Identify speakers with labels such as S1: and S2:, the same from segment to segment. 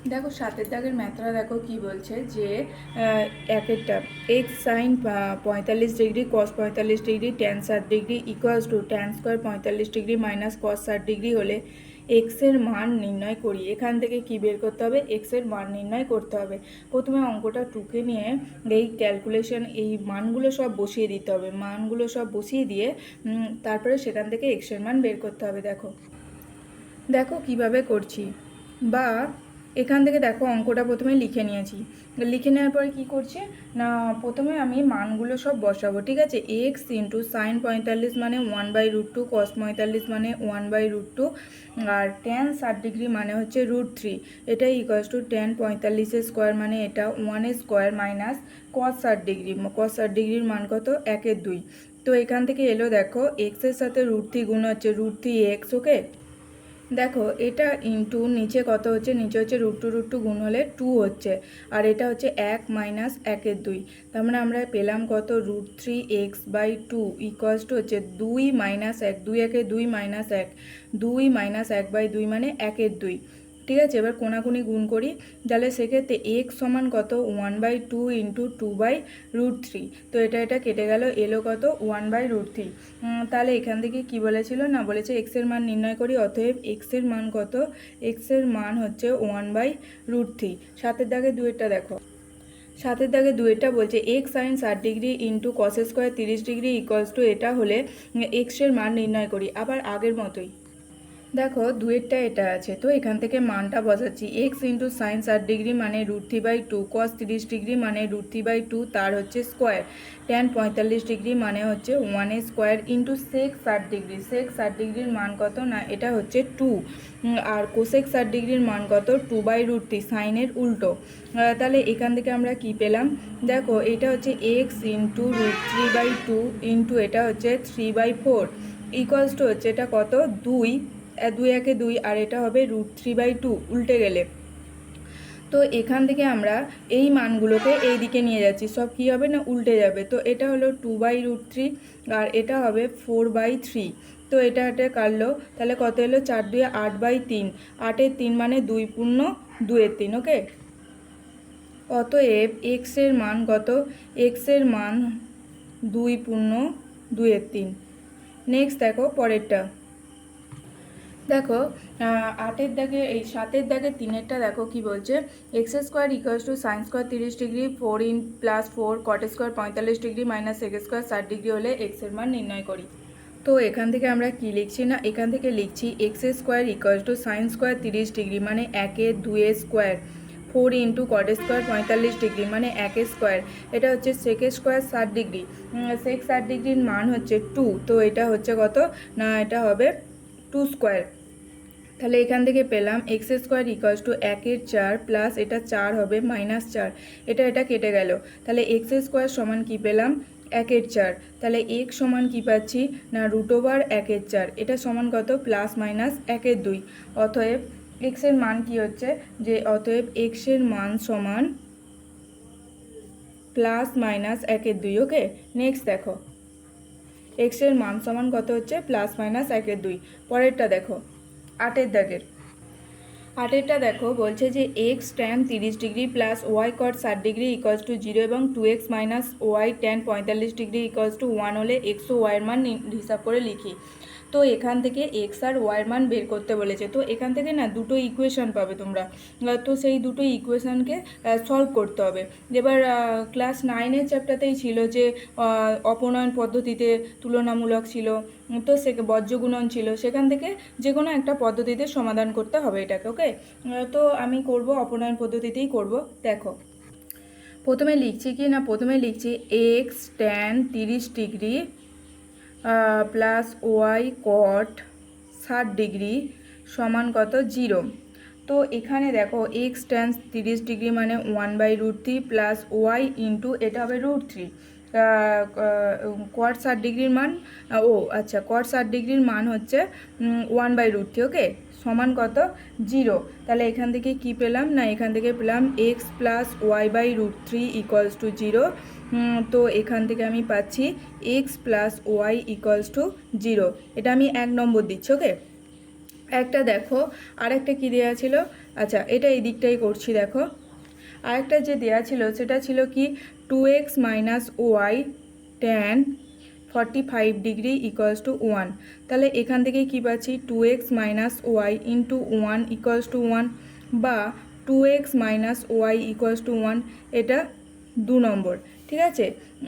S1: দেখো 7 দাগের ম্যাথটা দেখো কি বলছে যে একেরটা X sine 45 degree cos 45 degree tan 60 degree equals to tan square 45 degree minus cos 60 degree হলে এক্সের মান নির্ণয় করি। এখান থেকে কি বের করতে হবে? এক্সের মান নির্ণয় করতে হবে। প্রথমে অঙ্কটা টুকে নিয়ে এই ক্যালকুলেশন এই মানগুলো সব বসিয়ে দিতে হবে। মানগুলো সব বসিয়ে দিয়ে তারপরে সেখান থেকে এক্সের মান বের করতে হবে। দেখো দেখো কিভাবে করছি। বা এখান থেকে দেখো অঙ্কটা প্রথমে লিখে নিয়েছি। লিখে নেওয়ার পরে কী করছে না, প্রথমে আমি মানগুলো সব বসাবো। ঠিক আছে, এক্স ইন্টু সাইন 45 মানে 1/√2, কস 45 মানে 1/√2, আর ট্যান 60 ডিগ্রি মানে হচ্ছে √3। এটা ইকুয়ালস টু ট্যান 45 স্কোয়ার মানে এটা 1 স্কোয়ার মাইনাস কস 60 ডিগ্রি। কস 60 ডিগ্রির মান কত? 1/2। তো এখান থেকে এলো দেখো এক্সের সাথে √3 গুণ হচ্ছে √3x। ওকে, দেখো এটা ইন্টু নিচে কত হচ্ছে? নিচে হচ্ছে √2 গুণ হলে 2 হচ্ছে, আর এটা হচ্ছে 1 মাইনাস 1/2। তার মানে আমরা পেলাম কত? √3x/2 ইকুয়ালস টু হচ্ছে 2 মাইনাস 1, 2 1 2 মাইনাস 1, 2 মাইনাস 1/2 মানে 1/2। ঠিক আছে, এবার কোনাকুনি গুণ করি, তাহলে সেক্ষেত্রে এক্স সমান কত? 1/2 ইন্টু 2/√3। তো এটা কেটে গেল, এলো কত? 1/√3। তাহলে এখান থেকে কি বলেছিল না, বলেছে এক্সের মান নির্ণয় করি। অতএব এক্সের মান কত? এক্সের মান হচ্ছে 1/√3। 7 দাগে 2 দেখো। 7 দাগে 2 বলছে x sine 60 degree into cos square 30 degree equals to এটা হলে এক্সের মান নির্ণয় করি। আবার আগের মতোই দেখো 2 এটা আছে, তো এখান থেকে মানটা বসাচ্ছি। এক্স ইন্টু সাইন 60 ডিগ্রি মানে √3/2, কস 30 ডিগ্রি মানে √3/2 তার হচ্ছে স্কোয়ার, ট্যান 45 ডিগ্রি মানে হচ্ছে 1 স্কোয়ার ইন্টু সেক 60 ডিগ্রি। সেক 60 ডিগ্রির মান কত? না এটা হচ্ছে 2, আর কোসেক 60 ডিগ্রির মান কত? 2/√3, সাইনের উল্টো। তাহলে এখান থেকে আমরা কি পেলাম? দেখো এটা হচ্ছে এক্স ইন্টু √3/2 ইন্টু এটা হচ্ছে 3/4 ইকুয়ালস টু হচ্ছে এটা কত? 2, 2 1 2, আর এটা হবে √3/2 উল্টে গেলে। তো এখান থেকে আমরা এই মানগুলোকে এই দিকে নিয়ে যাচ্ছি, সব কী হবে না উল্টে যাবে। তো এটা হলো 2/√3 আর এটা হবে 4/3। তো এটা কাটলো, তাহলে কত এলো? 4 2 8/3, 8-এর 3 মানে 2 পূর্ণ 2-এর 3। ওকে, অতএব এক্সের মান কত? এক্সের মান 2 পূর্ণ 2-এর 3। নেক্সট দেখো পরেরটা। দেখো 8 দাগে এই 7 দাগে 3 দেখো কি বলছে, x square equals to sine square 30 degree 4 in plus 4 cot square 45 degree minus sec square 60 degree হলে এক্সের মান নির্ণয় করি। তো এখান থেকে আমরা কি লিখছি না, এখান থেকে লিখছি x square equals to sine square 30 degree মানে 1/2 square 4 into cot square 45 degree মানে 1 স্কোয়ার, এটা হচ্ছে সেক স্কোয়ার 60 ডিগ্রি। সেক 60 ডিগ্রির মান হচ্ছে 2, তো এটা হচ্ছে কত না এটা হবে 2 স্কোয়ার। তাহলে এখান থেকে পেলাম x square equals two 1/4 plus এটা 4 হবে -4, এটা কেটে গেল। তাহলে এক্স স্কোয়ার সমান কি পেলাম? 1/4। তাহলে এক্স সমান কি পাচ্ছি না √1/4, এটা সমান কত? Plus minus 1/2। অতএব এক্সের মান কি হচ্ছে যে অতএব এক্সের মান সমান প্লাস মাইনাস 1/2। ওকে, নেক্সট দেখো এক্সের মান সমান কত হচ্ছে? Plus minus 1/2। পরেরটা দেখো 8 দাগের। 8 দেখো বলছে যে x tan 30 degree plus Y cot 60 degree equals to 0 এবং 2x minus y tan 45 degree equals to 1 হলে এক্স ও ওয়াইয়ের মান হিসাব করে লিখি। তো এখান থেকে এক্স আর ওয়াইয়ের মান বের করতে বলেছে। তো এখান থেকে না দুটো ইকুয়েশন পাবে তোমরা, তো সেই দুটো ইকুয়েশনকে সলভ করতে হবে। এবার ক্লাস 9-এর চ্যাপ্টারতেই ছিল যে অপনয়ন পদ্ধতিতে তুলনামূলক ছিল, তো সে বজ্রগুণন ছিল, সেখান থেকে যে কোনো একটা পদ্ধতিতে সমাধান করতে হবে এটাকে। ওকে, তো আমি করব অপনয়ন পদ্ধতিতেই করব। দেখো প্রথমে লিখছি কি না, প্রথমে লিখছি X tan 30 degree plus Y cot 60 degree সমান কত? 0। তো এখানে দেখো এক্স ট্যান 30 ডিগ্রি মানে 1/√3 প্লাস ওয়াই ইন্টু এটা হবে √3। কট 60 ডিগ্রির মান আচ্ছা কট 60 ডিগ্রির মান হচ্ছে 1/√3। ওকে, সমান কত? 0। তাহলে এখান থেকে কি পেলাম না, এখান থেকে পেলাম এক্স প্লাস ওয়াই/√3 ইকুয়ালস টু 0। তো এখান থেকে আমি পাচ্ছি x plus y equals to 0। এটা আমি 1 নম্বর দিচ্ছি। ওকে, একটা দেখো আরেকটা কী দেওয়া ছিল আচ্ছা, এটা এই দিকটাই করছি। দেখো আরেকটা যে দেয়া ছিল সেটা ছিল কি 2x minus y tan 45 degree equals to 1। তাহলে এখান থেকে কী পাচ্ছি 2x minus y into 1 equals to 1 বা 2x minus Y equals to 1, এটা 2 নম্বর। ঠিক আছে,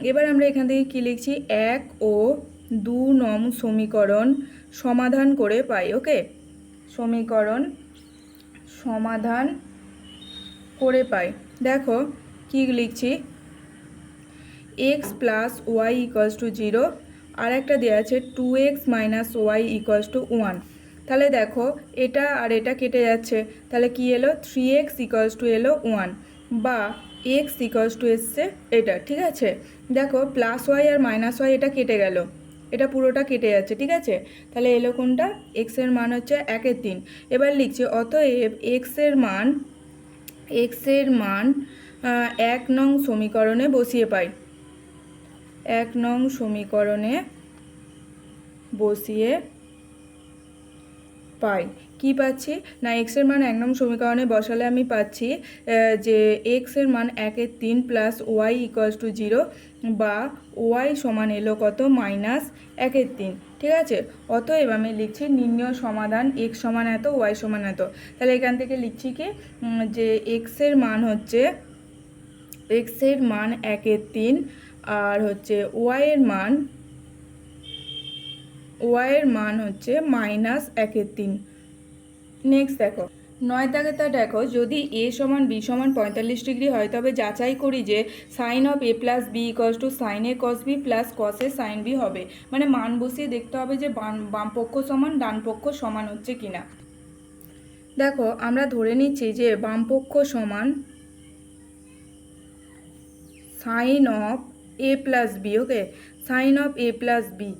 S1: এবার আমরা এখান থেকে কী লিখছি 1 ও 2 নং সমীকরণ সমাধান করে পাই। ওকে, সমীকরণ সমাধান করে পাই। দেখো কি লিখছি x plus y equals to 0, আর একটা দেওয়া আছে 2x minus Y equals to 1। তাহলে দেখো এটা আর এটা কেটে যাচ্ছে, তাহলে কি এলো 3x ইকুয়ালস টু এলো 1 বা x ইকুয়ালস টু এসছে এটা। ঠিক আছে, দেখো প্লাস ওয়াই আর মাইনাস ওয়াই এটা কেটে গেল, এটা পুরোটা কেটে যাচ্ছে। ঠিক আছে, তাহলে এলো কোনটা এক্সের মান হচ্ছে 1/3। এবার লিখছি অতএব এক্সের মান 1 নং সমীকরণে বসিয়ে পাই। 1 নং সমীকরণে বসিয়ে পাই কি পাচ্ছি না এক্সের মান 1 নং সমীকরণে বসালে আমি পাচ্ছি যে এক্সের মান 1/3 প্লাস ওয়াই ইকুয়ালস টু 0 বা ওয়াই সমান এলো কত -1/3। ঠিক আছে, অতএব আমি লিখছি নির্ণয় সমাধান এক্স সমান এত ওয়াই সমান এত। তাহলে এখান থেকে লিখছি কি যে এক্সের মান হচ্ছে 1/3 আর হচ্ছে ওয়াইয়ের মান হচ্ছে -1/3। নেক্সট দেখো 9 দাগেরটা দেখো যদি a সমান b সমান 45 ডিগ্রি হয় তবে যাচাই করি যে sine of a plus b equals to sine a cos b plus cos a sine b হবে। মানে মান বসিয়ে দেখতে হবে যে বাম পক্ষ সমান ডান পক্ষ সমান হচ্ছে কিনা। দেখো আমরা ধরে নিচ্ছি যে বাম পক্ষ সমান sine of a plus b. Okay, sine of a plus b.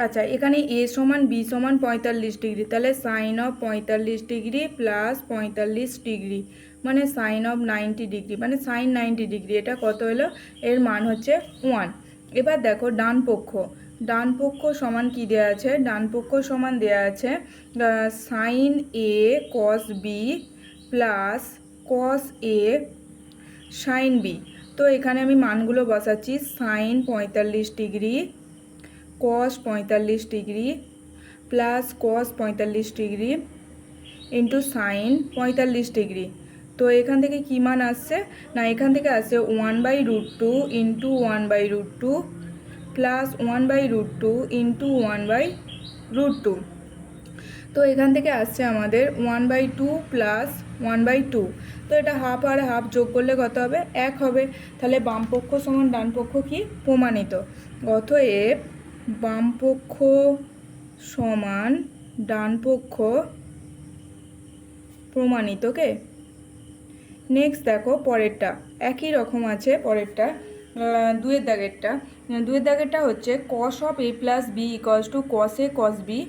S1: আচ্ছা, এখানে এ সমান বি সমান 45 ডিগ্রি, তাহলে sine of 45 degree plus 45 degree মানে সাইন অফ 90 ডিগ্রি মানে সাইন 90 ডিগ্রি। এটা কত হলো, এর মান হচ্ছে 1। এবার দেখো ডান পক্ষ সমান কি দেওয়া আছে, ডান পক্ষ সমান দেওয়া আছে sine a cos b plus cos a sine b. তো এখানে আমি মানগুলো বসাচ্ছি sine 45 degree cos 45 degree plus cos 45 degree into sine 45 degree. তো এখান থেকে কী মান আসছে না এখান থেকে আসছে 1/√2 ইন্টু 1/√2 প্লাস 1/√2 ইন্টু 1/√2। তো এখান থেকে আসছে আমাদের 1/2 প্লাস 1/2। তো এটা হাফ আর হাফ যোগ করলে কত হবে 1 হবে। তাহলে বাম পক্ষ সমান ডান পক্ষ কি প্রমাণিত। অতএব বাম পক্ষ সমান ডান পক্ষ প্রমাণিত। ওকে, নেক্সট দেখো পরেরটা একই রকম আছে। পরেরটা দুয়ের দাগেরটা হচ্ছে cos of a plus b equals to cos a cos b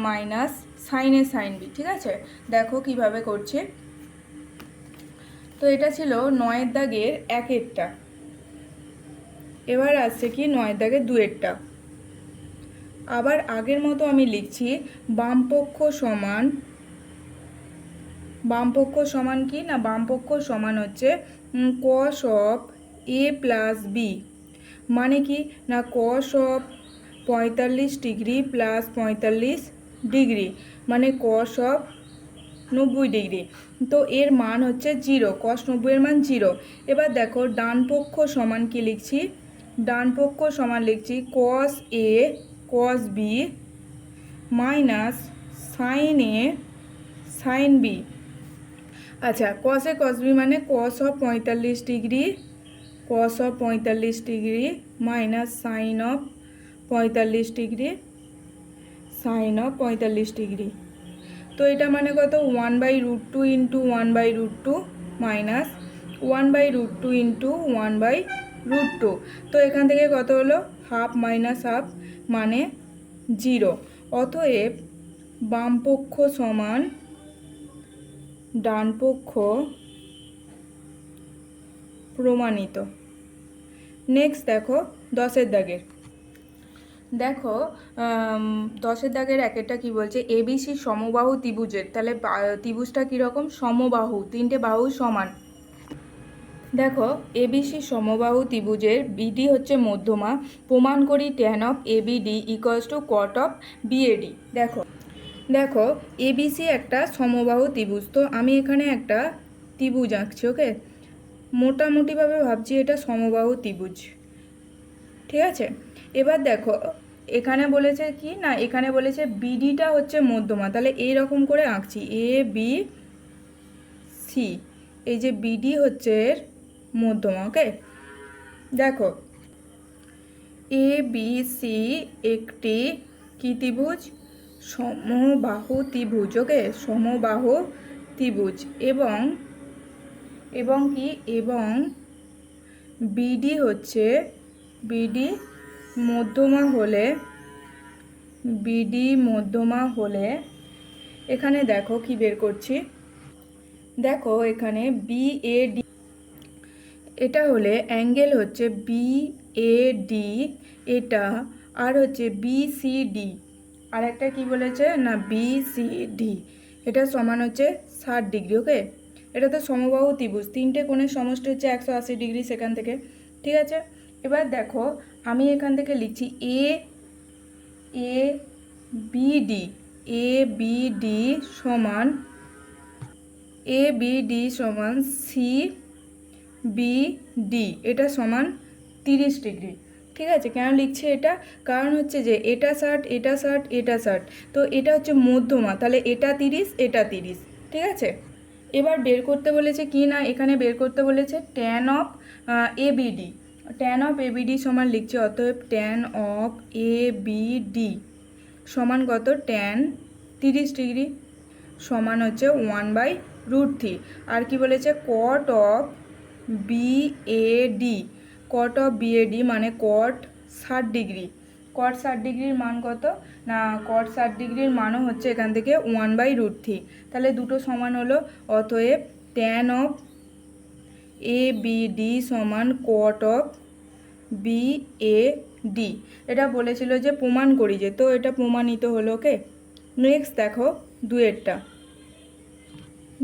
S1: minus sine a sine b. ঠিক আছে, দেখো কিভাবে করছে। তো এটা ছিল 9 দাগের 1-এরটা। এবার আসছে কি 9 দাগের 2-এরটা। আবার আগের মতো আমি লিখছি বাম পক্ষ সমান কি না বাম পক্ষ সমান হচ্ছে cos of a plus b মানে কি না cos of 45 degree plus 45 degree মানে কস অফ 90 ডিগ্রি। তো এর মান হচ্ছে 0, কস 90 এর মান 0। এবার দেখো ডান পক্ষ সমান কি লিখছি, ডান পক্ষ সমান লিখছি কস a cos b minus sine a sine B. আচ্ছা, কস এ কস বি মানে cos of 45 degree minus sine of 45 degree তো এটা মানে কত 1/√2 ইন্টু 1/√2 মাইনাস 1/√2 ইন্টু 1/√2। তো এখান থেকে কত হলো হাফ মাইনাস হাফ মানে 0। অতএব বাম পক্ষ সমান ডান পক্ষ প্রমাণিত। নেক্সট দেখো 10-এর দাগের। দেখো 10-এর দাগের একেরটা কি বলছে, এবিসি সমবাহু ত্রিভুজের, তাহলে ত্রিভুজটা কীরকম, সমবাহু, তিনটে বাহু সমান। দেখো এবিসি সমবাহু ত্রিভুজের বিডি হচ্ছে মধ্যমা, প্রমাণ করি tan of ABD equals to cot of BAD. দেখো দেখো এবিসি একটা সমবাহু ত্রিভুজ, তো আমি এখানে একটা ত্রিভুজ আঁকছি, ওকে, মোটামুটিভাবে ভাবছি এটা সমবাহু ত্রিভুজ, ঠিক আছে। এবার দেখো এখানে বলেছে কি না, এখানে বলেছে বিডিটা হচ্ছে মধ্যমা, তাহলে এই রকম করে আঁকছি এ বি সি, এই যে বিডি হচ্ছে এর মধ্যমা, ওকে। দেখো এ বি সি একটি কি ত্রিভুজ, সমবাহু ত্রিভুজ, ওকে, সমবাহু ত্রিভুজ, এবং এবং কি এবং বিডি হচ্ছে বিডি মধ্যমা হলে এখানে দেখো কি বের করছি, দেখো এখানে বিএডি, এটা হলে অ্যাঙ্গেল হচ্ছে বিএডি এটা, আর হচ্ছে বিসিডি, আর একটা কি বলেছে না বিসিডি, এটা সমান হচ্ছে 60 ডিগ্রি, ওকে। এটা তো সমবাহু ত্রিভুজ, তিনটে কোণের সমষ্টি হচ্ছে 180 ডিগ্রি সেখান থেকে, ঠিক আছে। এবার দেখো আমি এখান থেকে লিখছি এ বিডি, এ বিডি সমান সি বিডি, এটা সমান 30 ডিগ্রি, ঠিক আছে। কেন লিখছে এটা, কারণ হচ্ছে যে এটা 60 এটা 60 এটা 60, তো এটা হচ্ছে মধ্যমা, তাহলে এটা 30 এটা 30, ঠিক আছে। এবার বের করতে বলেছে কি না, এখানে বের করতে বলেছে tan of ABD, tan of ABD সমান লিখছি, অতএব ট্যান অফ এবিডি সমান কত, ট্যান 30 ডিগ্রি সমান হচ্ছে 1/√3, আর কি বলেছে cot of BAD, cot of BAD মানে কট 60 ডিগ্রি, কট 60 ডিগ্রির মান কত না, কট 60 ডিগ্রির মানও হচ্ছে এখান থেকে 1/√3, তাহলে দুটো সমান হলো, অতএব ট্যান অফ এবিডি সমান কট অফ বিএডি। এটা বলেছিল যে প্রমাণ করি যে, তো এটা প্রমাণিত হলো, ওকে। নেক্সট দেখো দুয়েরটা,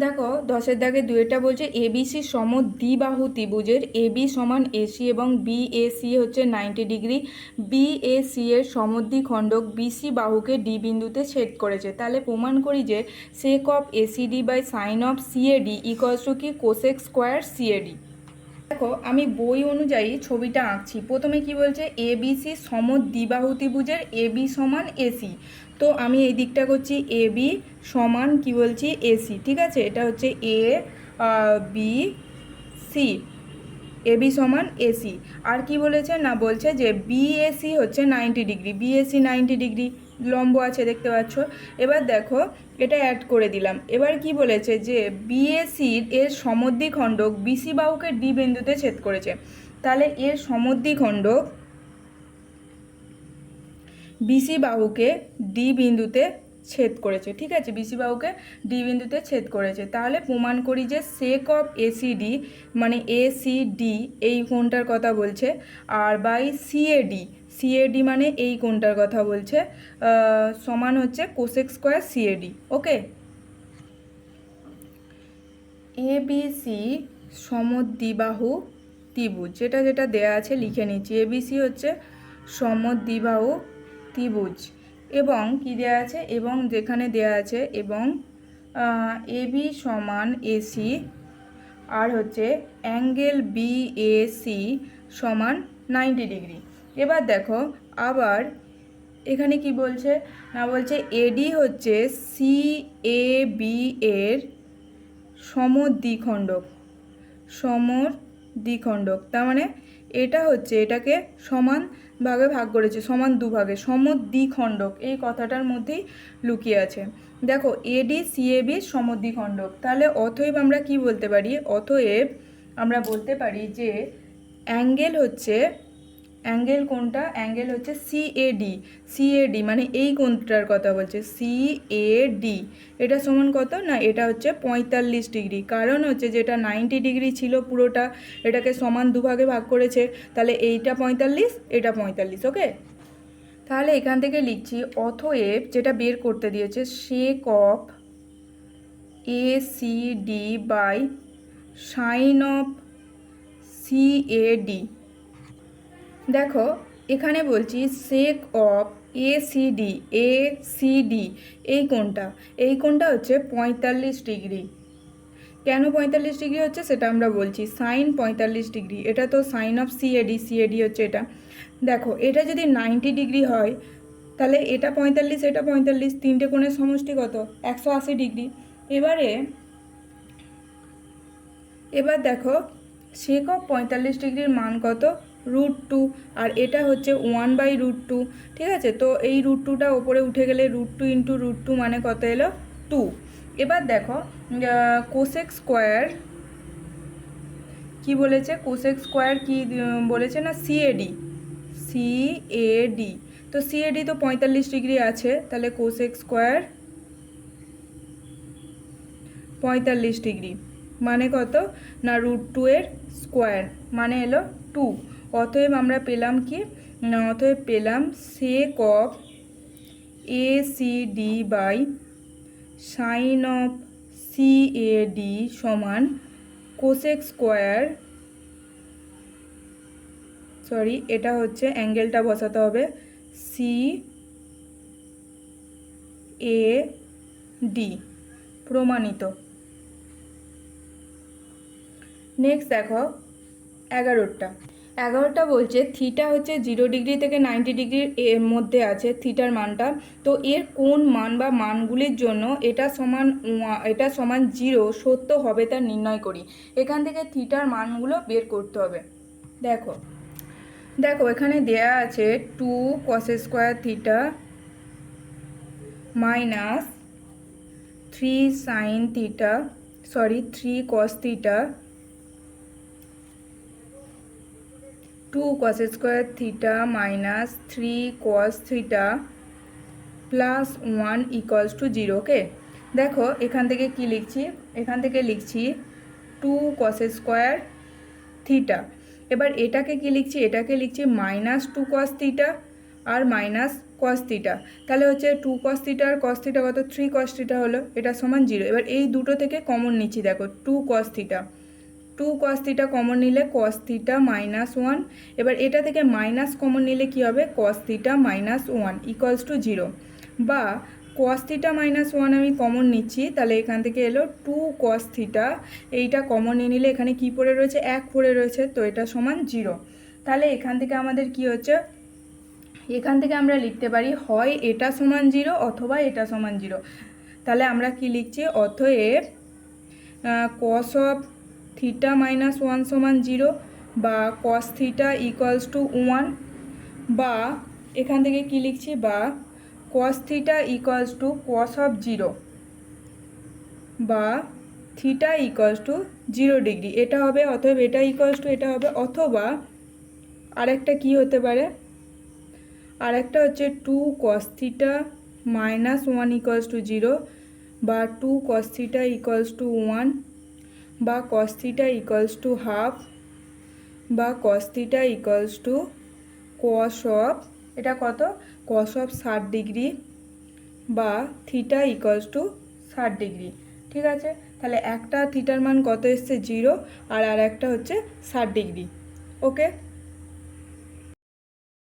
S1: দেখো 10-এর দাগে দুয়েরটা বলছে এবিসি সমদ্বিবাহু ত্রিভুজের এবি সমান এসি এবং বিএসি হচ্ছে 90 ডিগ্রি, বিএসি এর সমদ্বিখণ্ডক বিসি বাহুকে ডি বিন্দুতে ছেদ করেছে, তাহলে প্রমাণ করি যে sec of ACD by sine of CAD equals to কি কোসেক স্কোয়ার সিএডি। দেখো আমি বই অনুযায়ী ছবিটা আঁকছি, প্রথমে কি বলছে এবিসি সমদ্বিবাহু ত্রিভুজের এবি সমান এসি, তো আমি এই দিকটা করছি এবি সমান কি বলছি এসি, ঠিক আছে। এটা হচ্ছে এ বি সি, এবি সমান এসি, আর কি বলেছে না, বলছে যে বিএসি হচ্ছে 90 ডিগ্রি, বিএসি 90 ডিগ্রি লম্ব আছে দেখতে পাচ্ছ। এবার দেখো এটা অ্যাড করে দিলাম, এবার কি বলেছে যে বিএসির এর সমদ্বিখণ্ডক বিসি বাহুকে ডি বিন্দুতে ছেদ করেছে, তাহলে এর সমদ্বিখণ্ডক বিসি বাহুকে ডি বিন্দুতে ছেদ করেছে, ঠিক আছে, বিসি বাহুকে ডি বিন্দুতে ছেদ করেছে, তাহলে প্রমাণ করি যে সেক অফ এসিডি মানে এসিডি এই কোণটার কথা বলছে, আর বাই সিএডি, সিএডি মানে এই কোণটার কথা বলছে, সমান হচ্ছে কোসেক স্কোয়ার সিএডি, ওকে। এবিসি সমদ্বিবাহু ত্রিভুজ, যেটা যেটা দেয়া আছে লিখে নিচ্ছি, এবিসি হচ্ছে সমদ্বিবাহু ত্রিভুজ, এবং কি দেয়া আছে, এবং যেখানে দেয়া আছে এবং এবি সমান এসি, আর হচ্ছে অ্যাঙ্গেল বিএসি সমান 90 ডিগ্রি। এবার দেখো আবার এখানে কি বলছে না, বলছে এডি হচ্ছে সিএবি এর সমদ্বিখণ্ডক, তার মানে এটা হচ্ছে এটাকে সমান ভাগে ভাগ করেছে, সমান দুভাগে, সমদ্বিখণ্ডক এই কথাটার মধ্যেই লুকিয়ে আছে। দেখো এডি সিএবি সমদ্বিখণ্ডক, তাহলে অতএব আমরা কি বলতে পারি, অতএব আমরা বলতে পারি যে অ্যাঙ্গেল কোনটা, অ্যাঙ্গেল হচ্ছে সিএডি, সিএডি মানে এই কোণটার কথা বলছে, সিএডি এটা সমান কত না, এটা হচ্ছে 45 ডিগ্রি, কারণ হচ্ছে যেটা 90 ডিগ্রি ছিল পুরোটা এটাকে সমান দুভাগে ভাগ করেছে, তাহলে এইটা 45 এটা 45, ওকে। তাহলে এখান থেকে লিখছি অতএব, যেটা বের করতে দিয়েছে, sec of ACD by sine of CAD। দেখো এখানে বলছি sec অফ ACD এই কোণটা হচ্ছে 45 ডিগ্রি। কেন 45 ডিগ্রি হচ্ছে সেটা আমরা বলছি। সাইন 45 ডিগ্রি, এটা তো সাইন অফ CAD হচ্ছে এটা। দেখো এটা যদি 90 ডিগ্রি হয় তাহলে এটা 45, এটা 45, তিনটে কোণের সমষ্টি কত? 180 ডিগ্রি। এবার দেখো sec অফ 45 ডিগ্রির মান কত? √2, আর এটা হচ্ছে 1/√2। ঠিক আছে, তো এই √2টা ওপরে উঠে গেলে √2 × √2 মানে কত এলো? 2। এবার দেখো কোসেক স্কোয়ার কি বলেছে? কোসেক স্কোয়ার কি বলেছে না? CAD। তো CAD তো 45 ডিগ্রি আছে, তাহলে কোসেক স্কোয়ার 45 ডিগ্রি মানে কত না? √2 এর স্কোয়ার মানে এলো 2। অতএব আমরা পেলাম কি না? অতএব পেলাম sec of ACD by sine of CAD সমান কোসেক স্কোয়ার, এটা হচ্ছে অ্যাঙ্গেলটা বসাতে হবে, CAD প্রমাণিত। নেক্সট দেখো 11টা বলছে থিটা হচ্ছে 0 ডিগ্রি থেকে 90 ডিগ্রির এর মধ্যে আছে থিটার মানটা। তো এর কোন মান বা মানগুলির জন্য এটা সমান 0 সত্য হবে তা নির্ণয় করি। এখান থেকে থিটার মানগুলো বের করতে হবে। দেখো এখানে দেয়া আছে 2 cos square theta minus 3 sin theta 3 cos theta 2 cos square theta minus 3 cos theta plus 1 = 0। ওকে, দেখো এখান থেকে কি লিখছি? এখান থেকে লিখছি 2 cos স্কোয়ার থিটা। এবার এটাকে কি লিখছি? এটাকে লিখছি -2 cos থিটা আর মাইনাস cos থিটা। তাহলে হচ্ছে 2 cos থিটা আর cos থিটা কত? 3 cos থিটা হলো, এটা সমান 0। এবার এই দুটো থেকে কমন নিচ্ছি, দেখো 2 cos থিটা কমন নিলে cos থিটা -1। এবার এটা থেকে মাইনাস কমন নিলে কি হবে? cos theta -1 = 0। বা cos থিটা -1 আমি কমন নিচ্ছি, তাহলে এখান থেকে এলো 2 cos থিটা, এইটা কমন নিয়ে নিলে এখানে কি পড়ে রয়েছে? 1 পড়ে রয়েছে, তো এটা সমান 0। তাহলে এখান থেকে আমাদের কি হচ্ছে? এখান থেকে আমরা লিখতে পারি হয় এটা সমান 0 অথবা এটা সমান 0। তাহলে আমরা কি লিখছি? অতএব cos অফ থিটা -1 সমান 0 বা cos থিটা = 1, বা এখান থেকে কি লিখছি? বা cos থিটা = cos অফ 0 বা থিটা = 0 ডিগ্রি, এটা হবে। অতএব এটা এটা হবে। অথবা আরেকটা কি হতে পারে? আরেকটা হচ্ছে 2 cos থিটা -1 = 0 বা 2 cos থিটা = 1 বা cos থিটা = হাফ বা cos থিটা = cos অফ, এটা কত? cos অফ 60 ডিগ্রি বা থিটা = 60 ডিগ্রি। ঠিক আছে, তাহলে একটা থিটার মান কত এসছে? 0, আর একটা হচ্ছে 60 ডিগ্রি। ওকে।